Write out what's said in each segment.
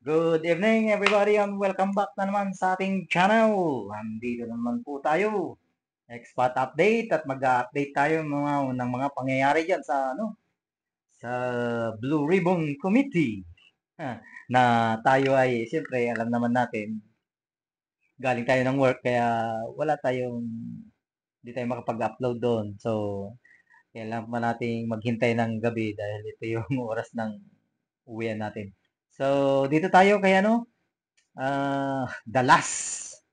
Good evening everybody and welcome back na naman sa ating channel. Nandito naman po tayo. Expat update at mag-update tayo ng mga pangyayari diyan sa Blue Ribbon Committee. Na tayo ay siyempre alam naman natin galing tayo ng work kaya hindi tayo makapag-upload doon. So kailangan pa nating maghintay ng gabi dahil ito yung oras ng uwian natin. So dito tayo kay The Last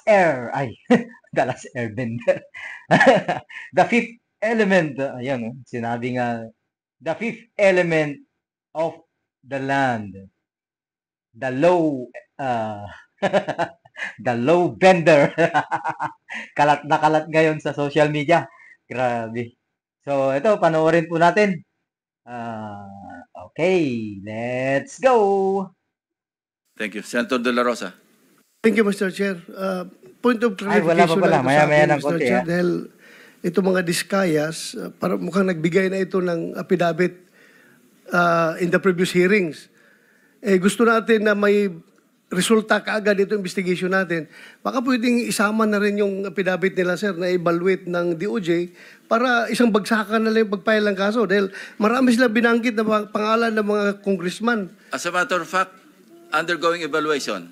Air, The Last Airbender. The Fifth Element, ayan, sinabi nga, The Fifth Element of the Land. The Low, The Low Bender. Kalat na kalat ngayon sa social media. Grabe. So, ito, panoorin po natin. Okay, let's go! Thank you. Senator De La Rosa. Thank you, Mr. Chair. Point of Ay, wala pa clarification pala. lang ito sa Maya-maya akin, ng Mr. konti, Chair, dahil ito mga diskayas, para mukhang nagbigay na ito ng affidavit in the previous hearings. Gusto natin na may resulta kaagad ito investigation natin. Baka pwedeng isama na rin yung affidavit nila, sir, na evaluate ng DOJ para isang bagsakan na lang yung pagpile ng kaso. Dahil marami silang binanggit na pangalan ng mga congressman. As a matter of fact, undergoing evaluation.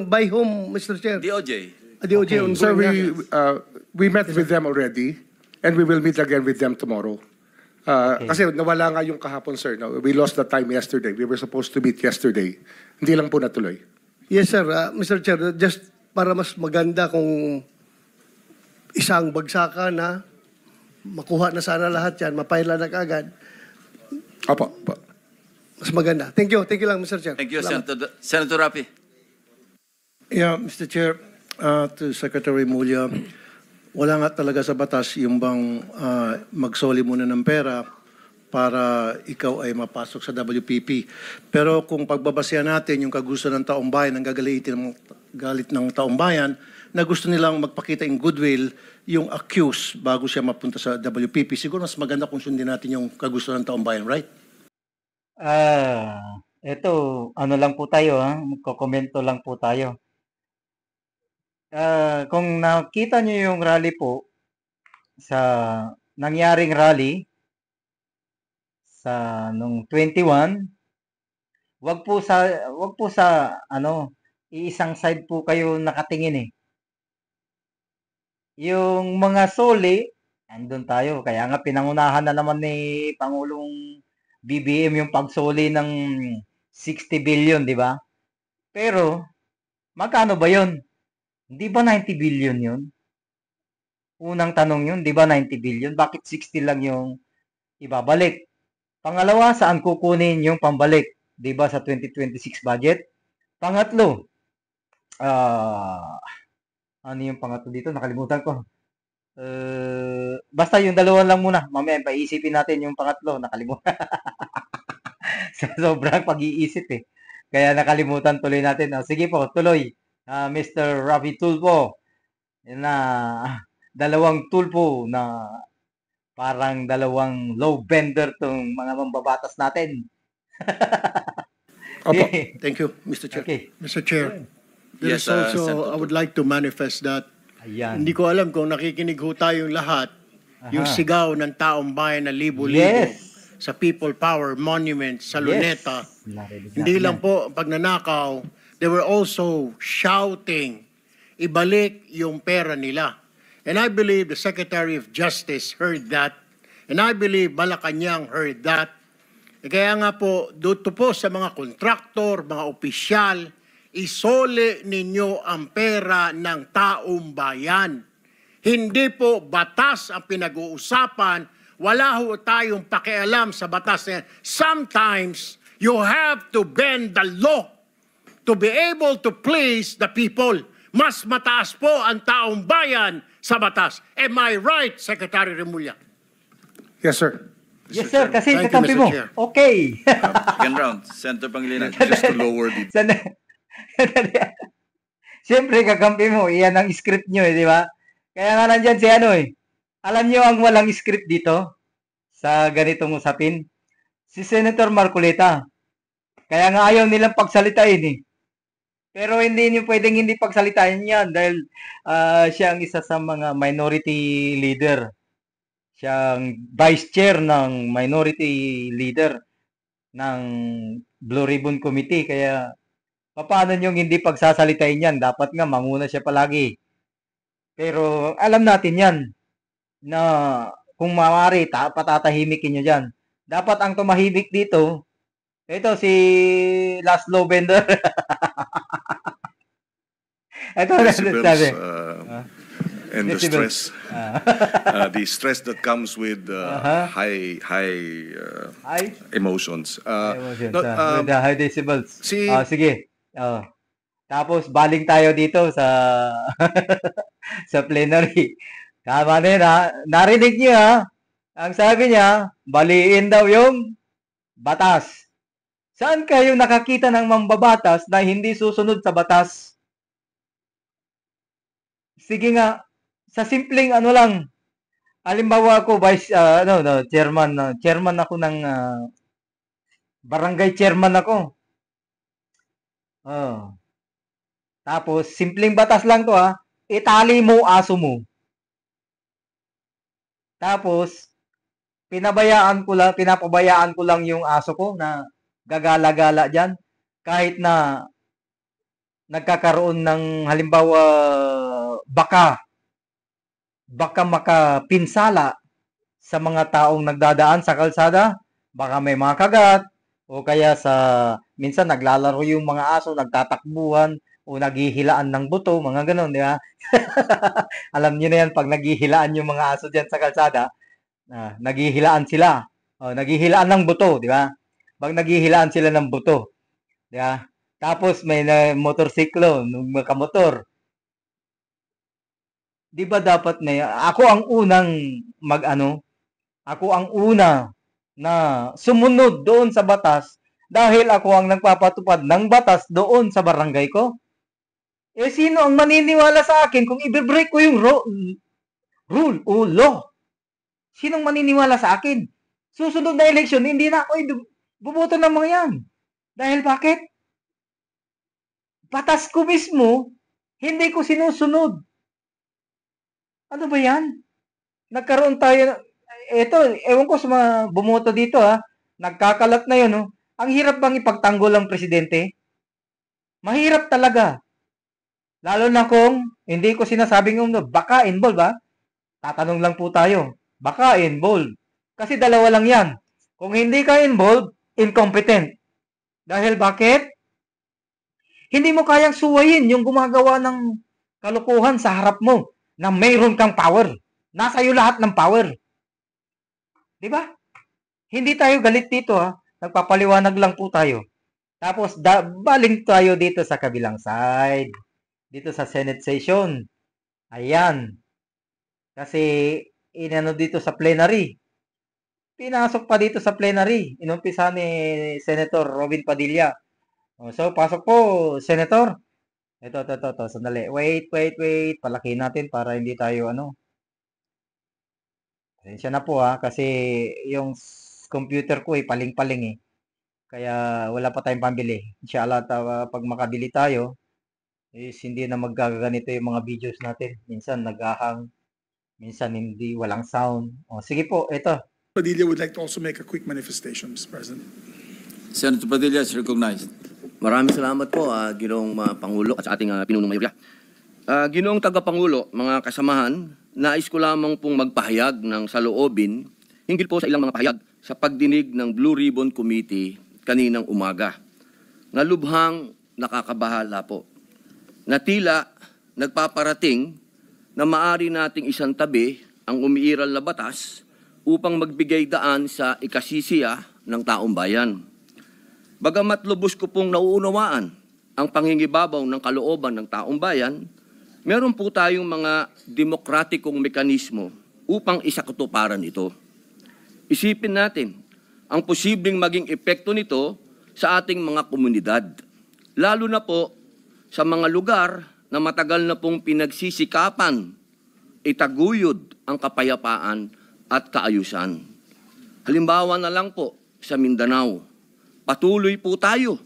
By whom, Mr. Chair? DOJ. DOJ Okay. on Sir, we met with them already, and we will meet again with them tomorrow. Kasi nawala nga yung kahapon, sir. No? We lost the time yesterday. We were supposed to meet yesterday. Hindi lang po natuloy. Yes, sir. Mr. Chair, just para mas maganda kung isang bagsakan na makuha na sana lahat yan, mapaila na kaagad, Opo. mas maganda. Thank you. Thank you lang, Mr. Chair. Thank you, Salamat. Senator Rapi. Yeah, Mr. Chair, to Secretary Mulya, wala nga talaga sa batas yung bang magsoli muna ng pera para ikaw ay mapasok sa WPP. Pero kung pagbabasehan natin yung kagusto ng taong bayan, ang galit ng taong bayan, na gusto nilang magpakita in goodwill yung accused bago siya mapunta sa WPP, siguro mas maganda kung sundin natin yung kagusto ng taong bayan, right? Ito, ano lang po tayo, magkokomento lang po tayo. Kung nakita nyo yung rally po, sa nangyaring rally, sa nung 21, wag po sa, iisang side po kayo nakatingin eh. Yung mga soli, andun tayo. Kaya nga pinangunahan na naman ni Pangulong BBM yung pagsoli ng 60 billion, di ba? Pero, magkano ba yun? Di ba 90 billion yun? Unang tanong yun, di ba 90 billion? Bakit 60 lang yung ibabalik? Pangalawa, saan kukunin yung pambalik? Di ba sa 2026 budget? Pangatlo, ano yung pangatlo dito? Nakalimutan ko. Basta yung dalawa lang muna. Mamaya, paisipin natin yung pangatlo. Nakalimutan. Sobrang pag-iisip eh. Kaya nakalimutan tuloy natin. Sige po, tuloy. Mr. Rafi Tulfo. Yan na, dalawang tulpo na parang dalawang low bender tong mga mambabatas natin. Opo. Thank you, Mr. Chair. Okay. Mr. Chair, there Yes, is also, Senator I would like to manifest that Ayan. hindi ko alam kung nakikinig ho tayong lahat, yung sigaw ng taong bayan na libo-libo Yes. sa People Power Monument sa Luneta. Narinig Hindi natin lang yan. po pagnanakaw, they were also shouting, ibalik yung pera nila. And I believe the Secretary of Justice heard that. And I believe Malacanang heard that. Kaya nga po, dito po sa mga kontraktor, mga opisyal, isole ninyo ang pera ng taong bayan. Hindi po batas ang pinag-uusapan. Wala ho tayong pakialam sa batas na yan. Sometimes, you have to bend the law to be able to please the people. Mas mataas po ang taong bayan sa batas. Am I right, Secretary Remulla? Yes, sir. Yes, sir. Kasi Thank you, kakampi Mr. mo. Chair. Okay. Second round. Senator Pangilinan. Just to lower the... Siyempre, kakampi mo. Iyan ang script nyo, di ba? Kaya nga nandyan si Alam nyo ang walang script dito sa ganitong usapin? Si Senator Marcoleta. Kaya nga ayaw nilang pagsalitain eh. Pero hindi niyo pwedeng hindi pagsalitain yan dahil siya ang isa sa mga minority leader. Siya ang vice chair ng minority leader ng Blue Ribbon Committee. Kaya paano niyong hindi pagsasalitain yan? Dapat nga manguna siya palagi. Pero alam natin yan na kung maaari, patatahimikin niyo dyan. Dapat ang tumahimik dito, ito si Laszlo Bender. Ito na Decibels, sabi. and the Decibels. stress, the stress that comes with high Ay, emotions. emotions, no, with the high decibels. si- Sige. Tapos baling tayo dito sa sa plenary. Tama na yun, ha? Narinig niyo ha? Ang sabi niya, baliin daw yung batas. Saan kayo nakakita ng mambabatas na hindi susunod sa batas? Sige nga, sa simpleng ano lang, halimbawa ako, chairman ako ng barangay chairman ako. Tapos, simpleng batas lang to ha, itali mo aso mo. Tapos, pinapabayaan ko lang yung aso ko na gagala-gala dyan. Kahit na nagkakaroon ng halimbawa baka makapinsala sa mga taong nagdadaan sa kalsada, baka may mga kagat, o kaya minsan naglalaro yung mga aso, nagtatakbuhan, o naghihilaan ng buto, mga ganon, di ba? Alam niyo na yan, pag naghihilaan yung mga aso dyan sa kalsada, naghihilaan sila, naghihilaan ng buto, di ba? Pag naghihilaan sila ng buto, di ba? Tapos may motorsiklo, makamotor. Di ba dapat ako ang unang ako ang una na sumunod doon sa batas dahil ako ang nagpapatupad ng batas doon sa barangay ko? Eh, sino ang maniniwala sa akin kung i-break ko yung rule o law? Sinong maniniwala sa akin? Susunod na eleksyon, hindi na ako buboto ng mga yan. Dahil bakit? Batas ko mismo, hindi ko sinusunod. Ano ba yan? Nagkaroon tayo, ewan ko sa mga bumoto dito ha, nagkakalat na yun, no? Ang hirap bang ipagtanggol ang presidente? Mahirap talaga. Lalo na kung hindi ko sinasabing baka involved ha. Tatanong lang po tayo, baka involved. Kasi dalawa lang yan. Kung hindi ka involved, incompetent. Dahil bakit? Hindi mo kayang suwayin yung gumagawa ng kalokohan sa harap mo na mayroon kang power. Nasa iyo lahat ng power. Di ba? Hindi tayo galit dito ha. Nagpapaliwanag lang po tayo. Tapos baling tayo dito sa kabilang side. Dito sa Senate session. Ayan. Kasi inano dito sa plenary. Pinasok pa dito sa plenary. Inumpisa ni Senator Robin Padilla. So, pasok po, Senator. Ito. Sandali. Wait. Palaki natin para hindi tayo Pasensya na po ha. Kasi yung computer ko paling-paling eh. Kaya wala pa tayong pambili. Inshallah, pag makabili tayo, is hindi na maggaganito yung mga videos natin. Minsan naghahang, minsan hindi, walang sound. Sige po, ito. Padilla would like to also make a quick manifestation, Mr. President. Senator Padilla is recognized. Maraming salamat po, Ginoong Pangulo at sa ating pinunong mayorya. Ginoong Tagapangulo, mga kasamahan, nais ko lamang pong magpahayag ng saloobin hinggil po sa ilang mga pahayag sa pagdinig ng Blue Ribbon Committee kaninang umaga. Nalubhang nakakabahala po. Na tila nagpaparating na maari nating isang tabi ang umiiral na batas upang magbigay daan sa ikasisiya ng taong bayan. Bagamat lubos ko pong nauunawaan ang panghingibabaw ng kalooban ng taong bayan, meron po tayong mga demokratikong mekanismo upang isakatuparan ito. Isipin natin ang posibleng maging epekto nito sa ating mga komunidad, lalo na po sa mga lugar na matagal na pong pinagsisikapan, itaguyod ang kapayapaan at kaayusan. Halimbawa na lang po sa Mindanao, patuloy po tayo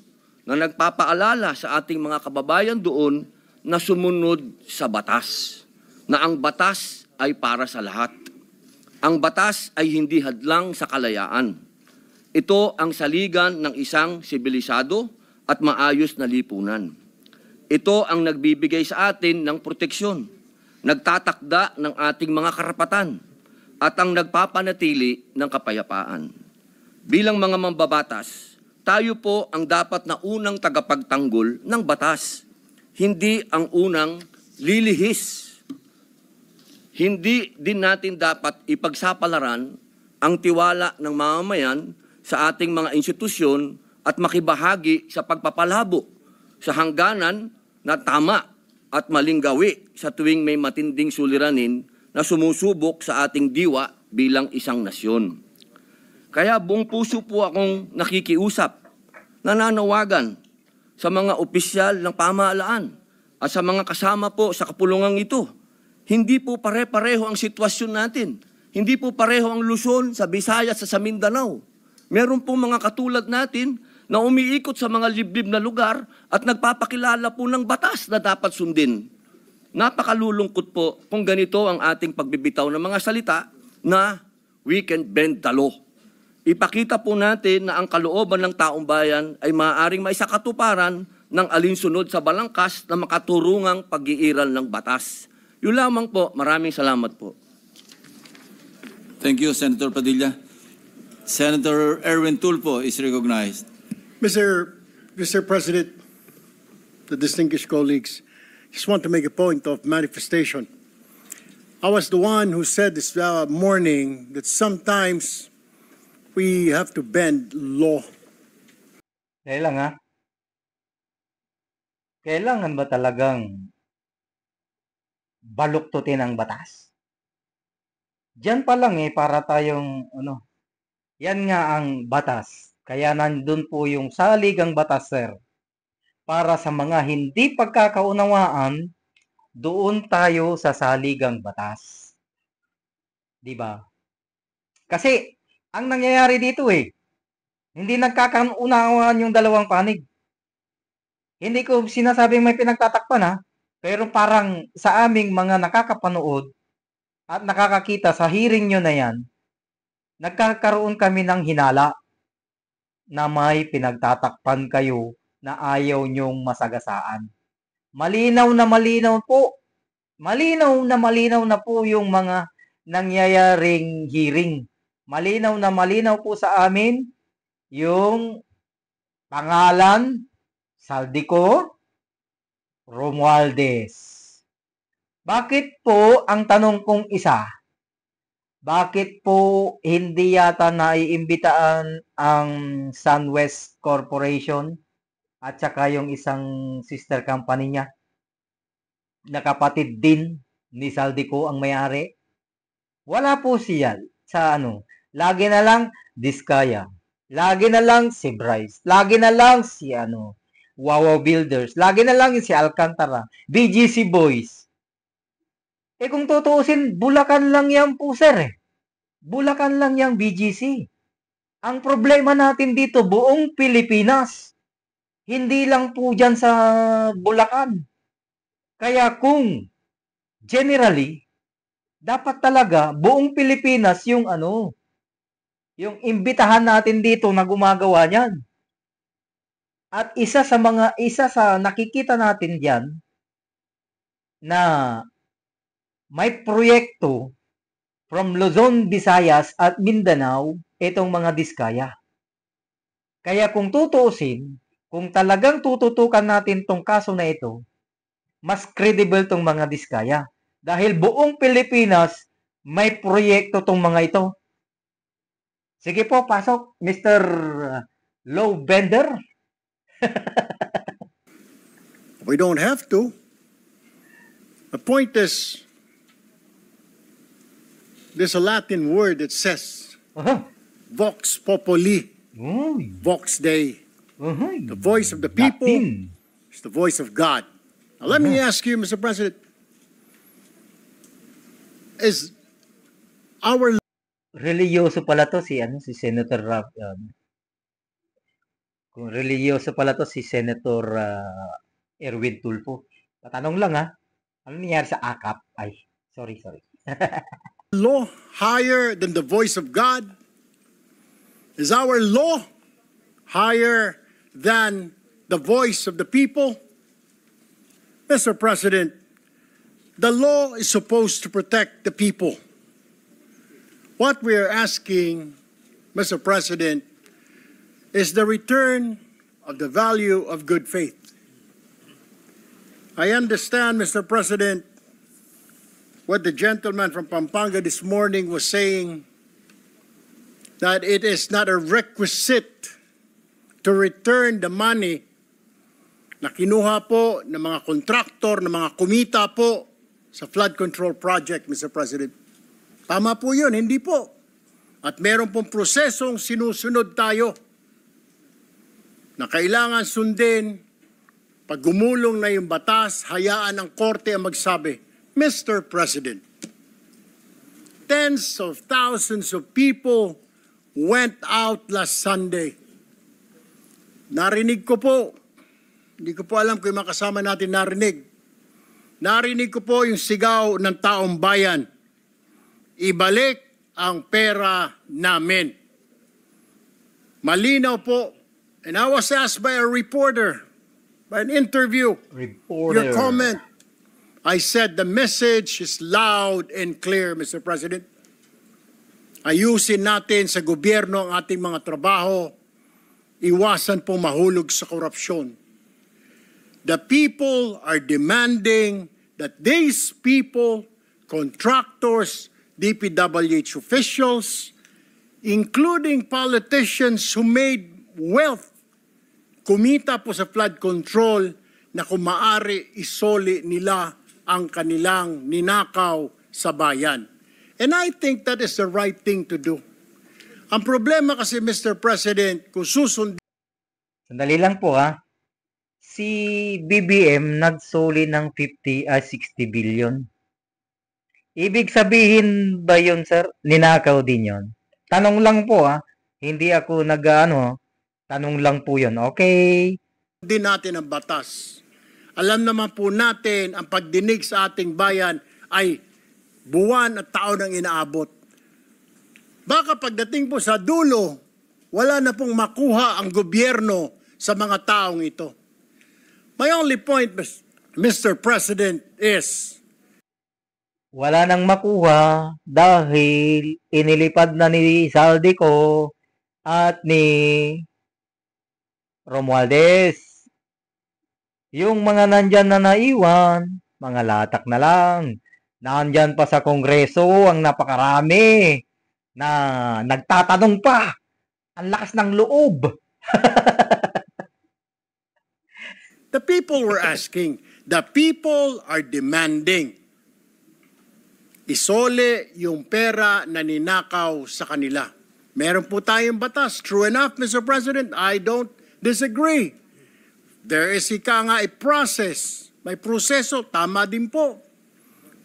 na nagpapaalala sa ating mga kababayan doon na sumunod sa batas. Na ang batas ay para sa lahat. Ang batas ay hindi hadlang sa kalayaan. Ito ang saligan ng isang sibilisado at maayos na lipunan. Ito ang nagbibigay sa atin ng proteksyon, nagtatakda ng ating mga karapatan, at ang nagpapanatili ng kapayapaan. Bilang mga mambabatas, tayo po ang dapat na unang tagapagtanggol ng batas, hindi ang unang lilihis. Hindi din natin dapat ipagsapalaran ang tiwala ng mamamayan sa ating mga institusyon at makibahagi sa pagpapalabo sa hangganan na tama at maling gawi sa tuwing may matinding suliranin na sumusubok sa ating diwa bilang isang nasyon. Kaya buong puso po akong nakikiusap, nananawagan sa mga opisyal ng pamahalaan at sa mga kasama po sa kapulungang ito. Hindi po pare-pareho ang sitwasyon natin. Hindi po pareho ang Luzon sa Visayas sa Mindanao. Meron pong mga katulad natin na umiikot sa mga liblib na lugar at nagpapakilala po ng batas na dapat sundin. Napakalulungkot po kung ganito ang ating pagbibitaw ng mga salita na we can bend the law. Ipakita po natin na ang kalooban ng taong bayan ay maaaring maisakatuparan ng alinsunod sa balangkas na makaturungang pag-iiral ng batas. Yun lamang po. Maraming salamat po. Thank you, Senator Padilla. Senator Erwin Tulfo is recognized. Mr. President, the distinguished colleagues, just want to make a point of manifestation. I was the one who said this morning that sometimes we have to bend law. Kailangan ba talagang baluktutin ang batas? Diyan pa lang para tayong yan nga ang batas. Kaya nandun po yung saligang batas, sir. Para sa mga hindi pagkakaunawaan, doon tayo sa saligang batas. 'Di ba? Kasi ang nangyayari dito hindi nagkakaunawaan yung dalawang panig. Hindi ko sinasabing may pinagtatakpan pero parang sa aming mga nakakapanood at nakakakita sa hearing nyo na yan, nagkakaroon kami ng hinala na may pinagtatakpan kayo na ayaw nyong masagasaan. Malinaw na malinaw po. Malinaw na po yung mga nangyayaring hearing. Malinaw na malinaw po sa amin yung pangalan, Saldico Romualdez. Bakit po ang tanong kong isa? Bakit po hindi yata naiimbitaan ang SunWest Corporation at saka yung isang sister company niya na kapatid din ni Saldico ang may-ari? Wala po siya sa Lagi na lang Diskaya. Lagi na lang si Bryce. Lagi na lang si Wawa Builders. Lagi na lang si Alcantara. BGC Boys. Kung tutuusin, Bulacan lang yan po, sir. Bulacan lang yang BGC. Ang problema natin dito, buong Pilipinas. Hindi lang po dyan sa Bulacan. Kaya kung generally, dapat talaga buong Pilipinas yung yung imbitahan natin dito na gumagawa niyan. At isa sa nakikita natin diyan na may proyekto from Luzon, Visayas at Mindanao itong mga Diskaya. Kaya kung tutuusin, kung talagang tututukan natin tong kaso na ito, mas credible tong mga Diskaya. Dahil buong Pilipinas may proyekto tong mga ito. Sige po, pasok, Mr. Low Bender. We don't have to. The point is, there's a Latin word that says, Vox Populi, Vox Dei. The voice of the people is the voice of God. Now, let me ask you, Mr. President, is our Religyoso pala to si Senator Kung religyoso pala to si Senator Erwin Tulfo. Tatanong lang ha, ano nangyari sa AKAP? Ay, sorry. Law higher than the voice of God? Is our law higher than the voice of the people? Mr. President, the law is supposed to protect the people. What we are asking, Mr. President, is the return of the value of good faith. I understand, Mr. President, what the gentleman from Pampanga this morning was saying, that it is not a requisite to return the money na kinuha po ng mga kontraktor, ng mga kumita po sa flood control project, Mr. President. Tama po yun, hindi po. At meron pong prosesong sinusunod tayo na kailangan sundin. Pag gumulong na yung batas, hayaan ng korte ang magsabi, Mr. President, tens of thousands of people went out last Sunday. Narinig ko po, hindi ko po alam kung yung mga kasama natin narinig. Narinig ko po yung sigaw ng taong bayan. Ibalik ang pera namin. Malinaw po. And I was asked by a reporter, by an interview, your comment. I said the message is loud and clear, Mr. President. Ayusin natin sa gobyerno ang ating mga trabaho. Iwasan po mahulog sa korupsyon. The people are demanding that these people, contractors, DPWH officials, including politicians who made wealth, kumita po sa flood control, na kung maaari isoli nila ang kanilang ninakaw sa bayan. And I think that is the right thing to do. Ang problema kasi, Mr. President, kung susundin... Sandali lang po ha. Si BBM nagsoli ng 60 billion. Ibig sabihin ba yun, sir? Ninakaw din yun. Tanong lang po ha. Hindi ako tanong lang po yun. Okay? Din natin ang batas. Alam naman po natin ang pagdinig sa ating bayan ay buwan at taon ang inaabot. Baka pagdating po sa dulo, wala na pong makuha ang gobyerno sa mga taong ito. My only point, Mr. President, is wala nang makuha dahil inilipad na ni Saldico at ni Romualdez. Yung mga nandyan na naiwan, mga latak na lang. Nandyan pa sa Kongreso ang napakarami na nagtatanong pa. Ang lakas ng loob. the people were asking, the people are demanding. Isole yung pera na ninakaw sa kanila. Meron po tayong batas. True enough, Mr. President, I don't disagree. There is a process. May proseso, tama din po.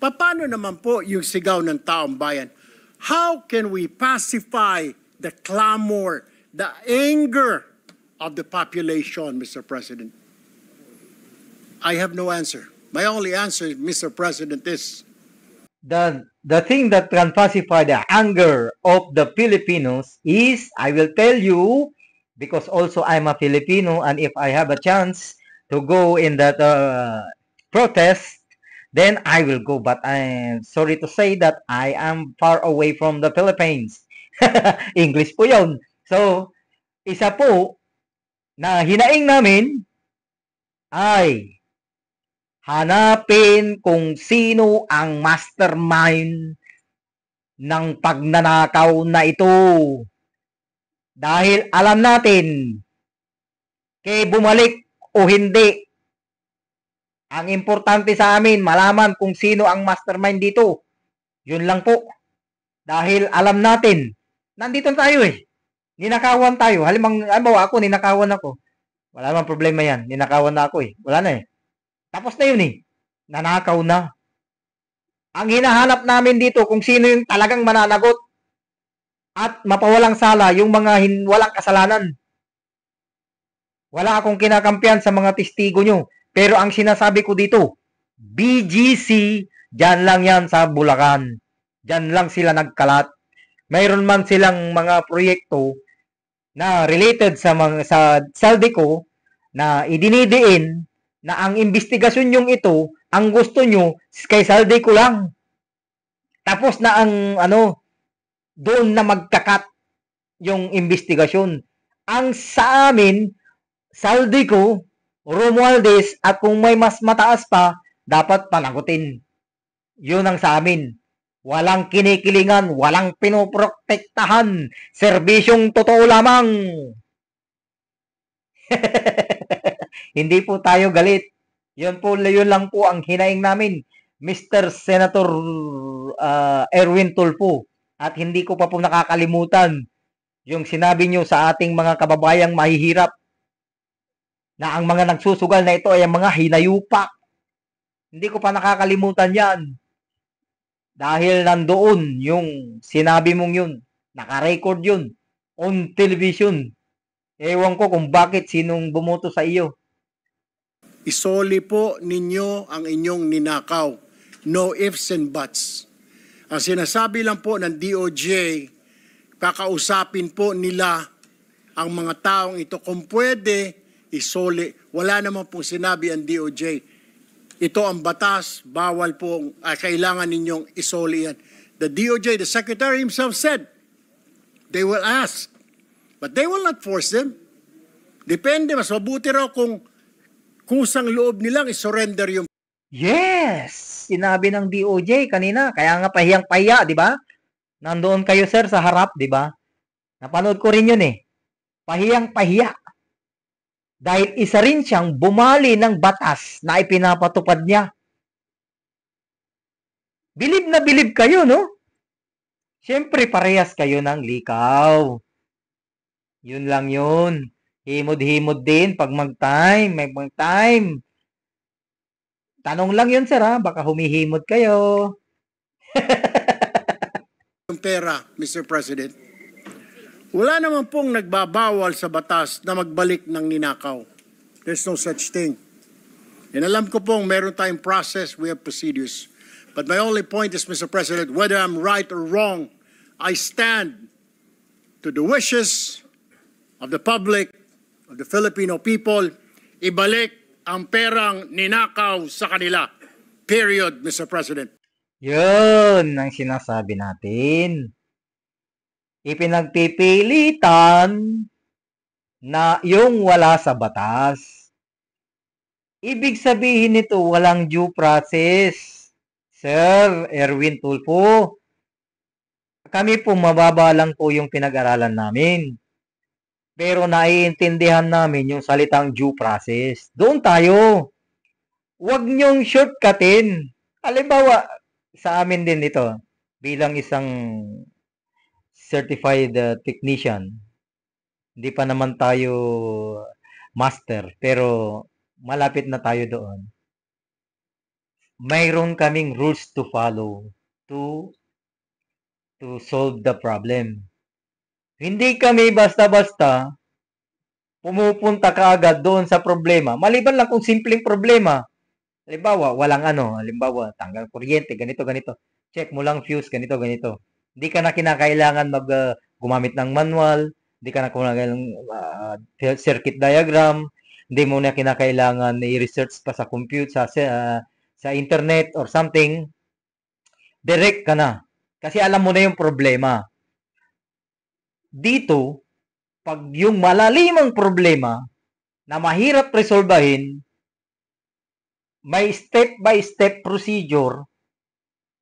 Paano naman po yung sigaw ng taong bayan? How can we pacify the clamor, the anger of the population, Mr. President? I have no answer. My only answer, Mr. President, is the thing that can pacify the anger of the Filipinos is, I will tell you, because also I'm a Filipino, and if I have a chance to go in that protest, then I will go. But I'm sorry to say that I am far away from the Philippines. English po yun. So, isa po na hinaing namin ay hanapin kung sino ang mastermind ng pagnanakaw na ito. Dahil alam natin, kay bumalik o hindi, ang importante sa amin, malaman kung sino ang mastermind dito. Yun lang po. Dahil alam natin, nandito tayo eh. Ninakawan tayo. Halimbawa ako, ninakawan ako. Wala namang problema yan. Ninakawan na ako eh. Wala na eh. Tapos na yun eh. Nanakaw na. Ang hinahanap namin dito kung sino yung talagang mananagot at mapawalang sala yung mga walang kasalanan. Wala akong kinakampihan sa mga testigo nyo. Pero ang sinasabi ko dito, BGC, dyan lang yan sa Bulacan. Dyan lang sila nagkalat. Mayroon man silang mga proyekto na related sa Saldico na idinidiin na ang investigasyon yung ito, ang gusto nyo kay Saldico lang. Tapos na ang doon na magkakat yung investigasyon. Ang sa amin, Saldico, Romualdez, at kung may mas mataas pa, dapat panagutin. Yun ang sa amin. Walang kinikilingan, walang pinoprotektahan. Serbisyong totoo lamang. Hindi po tayo galit. Yun lang po ang hinaing namin, Mr. Senator Erwin Tulfo. At hindi ko pa po nakakalimutan yung sinabi nyo sa ating mga kababayang mahihirap na ang mga nagsusugal na ito ay ang mga hinayupak. Hindi ko pa nakakalimutan yan. Dahil nandoon yung sinabi mong yun. Naka-record yun. On television. Ewan ko kung bakit sinong bumoto sa iyo. Isoli po ninyo ang inyong ninakaw. No ifs and buts. Ang sinasabi lang po ng DOJ, kakausapin po nila ang mga taong ito. Kung pwede, isoli. Wala naman pong sinabi ang DOJ. Ito ang batas, bawal po, kailangan ninyong isoli yan. The DOJ, the Secretary himself said, they will ask, but they will not force them. Depende, mas mabuti raw kung kusang loob nilang isurrender yung... Yes! Sinabi ng DOJ kanina, kaya nga pahiyang-pahiya, di ba? Nandoon kayo, sir, sa harap, di ba? Napanood ko rin yun eh. Pahiyang-pahiya. Dahil isa rin siyang bumali ng batas na ipinapatupad niya. Bilib na bilib kayo, no? Siyempre, parehas kayo ng likaw. Yun lang yun. Himod-himod din pag mag-time. May mag-time. Tanong lang yun, sir, ha? Baka humihimod kayo. Yung pera, Mr. President. Wala naman pong nagbabawal sa batas na magbalik ng ninakaw. There's no such thing. And alam ko pong meron tayong process, we have procedures. But my only point is, Mr. President, whether I'm right or wrong, I stand to the wishes of the public, of the Filipino people, ibalik ang perang ninakaw sa kanila. Period, Mr. President. Yun ang sinasabi natin. Ipinagpipilitan na yung wala sa batas. Ibig sabihin nito, walang due process. Sir Erwin Tulfo, kami po mababa lang po yung pinag-aralan namin. Pero naiintindihan namin yung salitang due process. Doon tayo. Huwag niyong shortcutin. Halimbawa, sa amin din ito, bilang isang certified technician. Hindi pa naman tayo master, pero malapit na tayo doon. Mayroon kaming rules to follow to solve the problem. Hindi kami basta-basta pumupunta kaagad doon sa problema. Maliban lang kung simpleng problema. Halimbawa, walang halimbawa, tanggal kuryente, ganito, ganito. Check mo lang fuse, ganito, ganito. Hindi ka na kinakailangan gumamit ng manual, hindi ka na kinakailangan circuit diagram, hindi mo na kinakailangan i-research pa sa computer, sa internet or something. Direct ka na. Kasi alam mo na yung problema. Dito, pag yung malalimang problema na mahirap resolbahin, may step-by-step procedure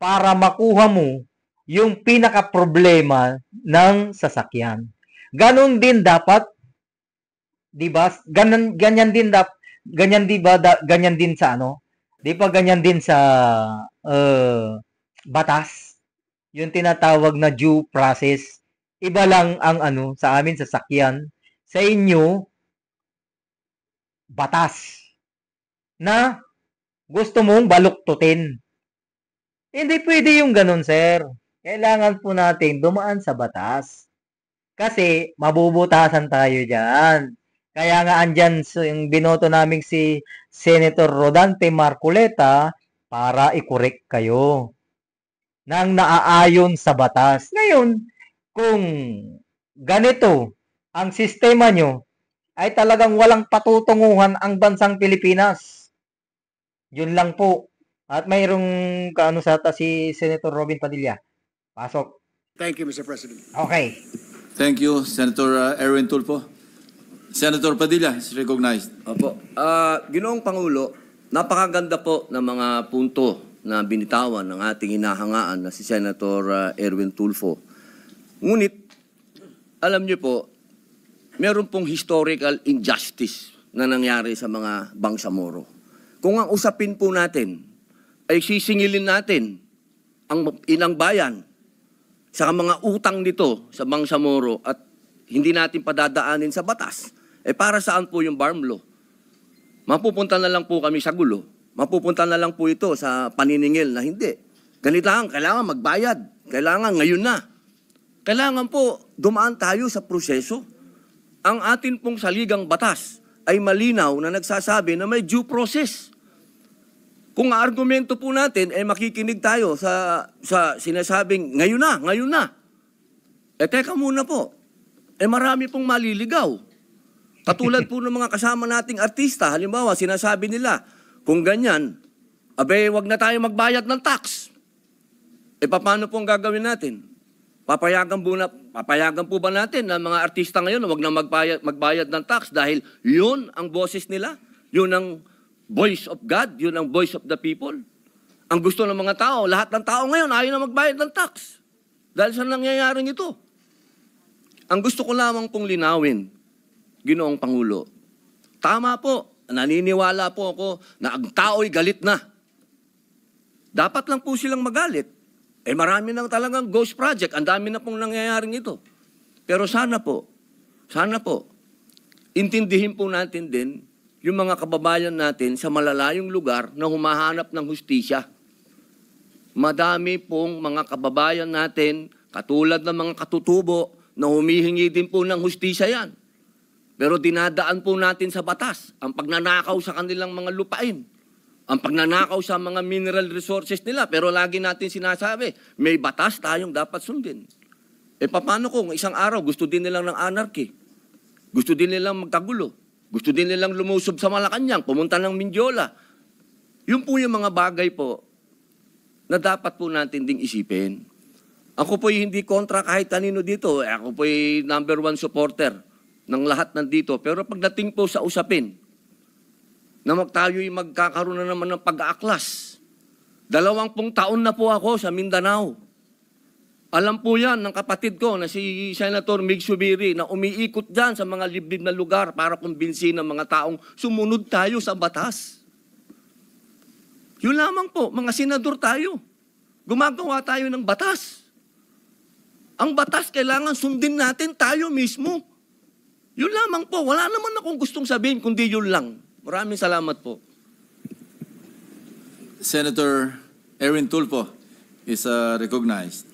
para makuha mo yung pinaka-problema ng sasakyan. Ganon din dapat, 'di ba? Ganyan din sa 'Di ba ganyan din sa batas? Yung tinatawag na due process. Iba lang ang sa amin sasakyan, sa inyo batas na gusto mong baluktutin. Hindi pwede yung ganun, sir. Kailangan po natin dumaan sa batas. Kasi mabubutasan tayo dyan. Kaya nga andyan yung binoto naming si Senator Rodante Marcoleta para i-correct kayo nang naaayon sa batas. Ngayon, kung ganito ang sistema nyo, ay talagang walang patutunguhan ang bansang Pilipinas. Yun lang po. At mayroong kaano sa si Senator Robin Padilla. Pasok. Thank you, Mr. President. Okay. Thank you, Senator Erwin Tulfo. Senator Padilla is recognized. Opo. Ginoong Pangulo, napakaganda po ng mga punto na binitawan ng ating hinahangaan na si Senator Erwin Tulfo. Ngunit, alam niyo po, meron pong historical injustice na nangyari sa mga Bangsamoro. Kung ang usapin po natin ay sisingilin natin ang ilang bayan sa mga utang nito sa Bangsamoro at hindi natin padadaanin sa batas, para saan po yung farm law? Mapupunta na lang po kami sa gulo. Mapupunta na lang po ito sa paniningil na hindi. Ganito lang, kailangan magbayad. Kailangan ngayon na. Kailangan po dumaan tayo sa proseso. Ang atin pong saligang batas ay malinaw na nagsasabi na may due process. Kung argumento po natin, makikinig tayo sa sinasabing ngayon na. Teka muna po. Marami pong maliligaw. Katulad po ng mga kasama nating artista, halimbawa, sinasabi nila, kung ganyan, wag na tayo magbayad ng tax. Paano po ang gagawin natin? Papayagan po ba natin na mga artista ngayon na wag na magbayad ng tax dahil yun ang boses nila? Yun ang voice of God? Yun ang voice of the people? Ang gusto ng mga tao, lahat ng tao ngayon ayaw na magbayad ng tax. Dahil sa nangyayaring ito. Ang gusto ko lamang pong linawin, Ginoong Pangulo, tama po, naniniwala po ako na ang tao'y galit na. Dapat lang po silang magalit. Marami nang talagang ghost project, ang dami na pong nangyayaring ito. Pero sana po, intindihin po natin din yung mga kababayan natin sa malalayong lugar na humahanap ng hustisya. Madami pong mga kababayan natin, katulad ng mga katutubo, na humihingi din po ng hustisya yan. Pero dinadaan po natin sa batas ang pagnanakaw sa kanilang mga lupain, ang pagnanakaw sa mga mineral resources nila. Pero lagi natin sinasabi, may batas tayong dapat sundin. Paano kung isang araw gusto din nilang ng anarchy? Gusto din nilang magkagulo? Gusto din nilang lumusob sa Malacanang, pumunta ng Mindiola? Yun po yung mga bagay po na dapat po natin ding isipin. Ako po'y hindi kontra kahit kanino dito. Ako po'y #1 supporter ng lahat nandito. Pero pagdating po sa usapin, na tayo'y magkakaroon na naman ng pag-aaklas. 20 taon na po ako sa Mindanao. Alam po yan ng kapatid ko na si Senator Mig Subiri na umiikot dyan sa mga liblib na lugar para kumbinsin ng mga taong sumunod tayo sa batas. Yun lamang po, mga senador tayo. Gumagawa tayo ng batas. Ang batas kailangan sundin natin tayo mismo. Yun lamang po. Wala naman akong gustong sabihin kundi yun lang. Maraming salamat po. Senator Erwin Tulfo is recognized.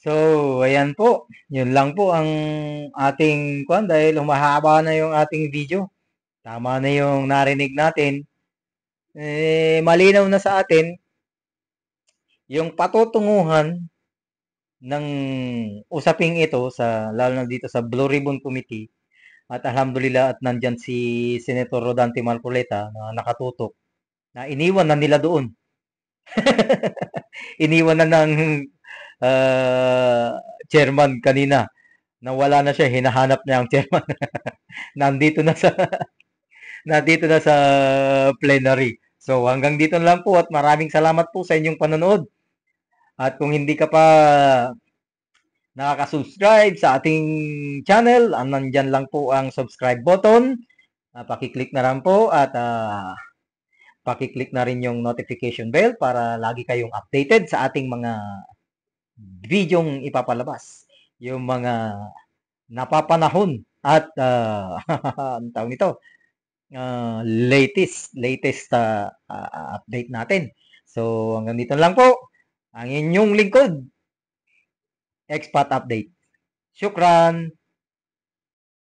So, ayan po. Yun lang po ang ating kwan dahil humahaba na yung ating video. Tama na yung narinig natin. Malinaw na sa atin yung patutunguhan ng usaping ito sa lalo na dito sa Blue Ribbon Committee. At alhamdulillah at nandyan si Senator Rodante Marcoleta na nakatutok na iniwan na nila doon. Iniwan na ng chairman kanina na wala na siya, hinahanap niya ang chairman. nandito na sa plenary. So hanggang dito na lang po at maraming salamat po sa inyong panonood. At kung hindi ka pa nakaka-subscribe sa ating channel, nandyan lang po ang subscribe button. Pakiclick na lang po at pakiclick na rin yung notification bell para lagi kayong updated sa ating mga videong ipapalabas. Yung mga napapanahon at ang tawag nito, latest update natin. So hanggang dito lang po ang inyong lingkod, Expat Update. Syukran!